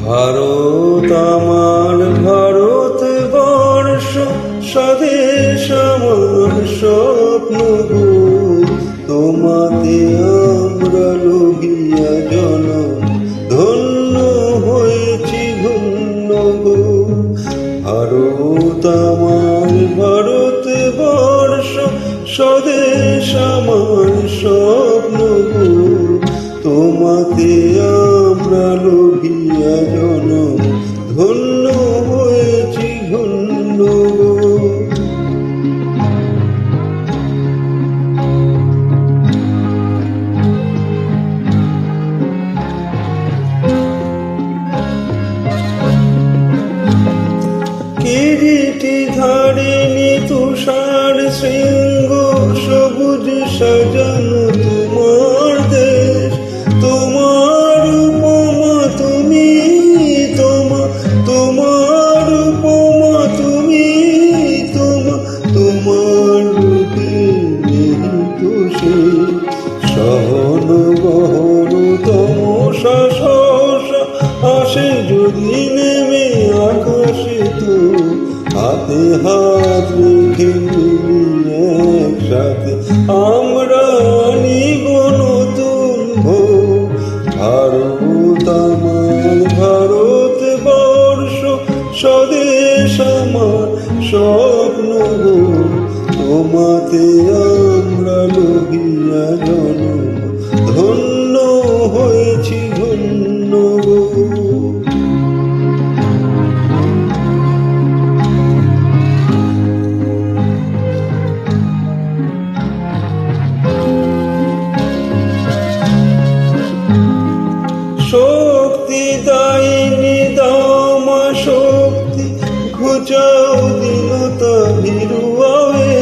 ভারত আমার ভারতবর্ষ, স্বদেশ আমার স্বপ্ন গো। তোমাতে আমরা লোহিয়া জনম, ধন্য হয়েছি ধন্য গো। ভারত আমার ভারতবর্ষ, স্বদেশ আমার স্বপ্ন গো। তোমাতে আমরা লোহিয়া জনম, ধন্য হয়েছি ধন্য গো। কিরীটি ধারিণী তুষার শৃঙ্গ, সবুজ সাজানো তোমার দেশ। তোমার উপমা তুমি, তোমার উপমা তুমি, তোমার রূপে নিহিত সে সহন বহন তমসা সহসা আসে যদি নেমে আকাশে, তো হাতে হাত রেখে মিলিয়ে একসাথে আমরা আনিব নতুন ভোর। ভারত আমার ভারতবর্ষ, স্বদেশ আমার স্বপ্ন গো। তোমাতে আমরা লোহিয়া জনম, ধন্য হয়েছি ধন্য গো। শক্তি দায়িনী দামা শক্তি, ঘুচাও দীনতা ভিরুয়াবে।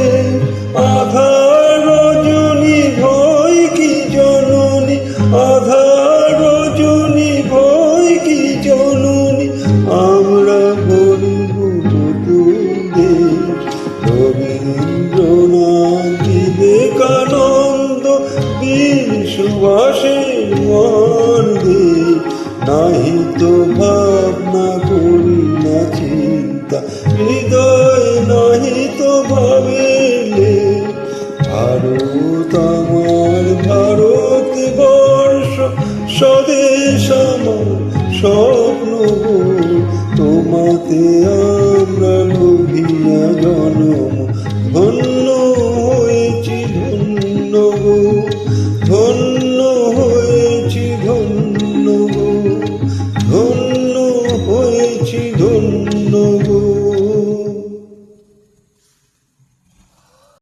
আধার রজনী ভয় কি জননী, আধার রজনী ভয় কি জননী। আমরা গরিব নতুন দেশ, রবীন্দ্রনাথ বিবেকানন্দ বীর সুভাষের মান দে। নাহি তো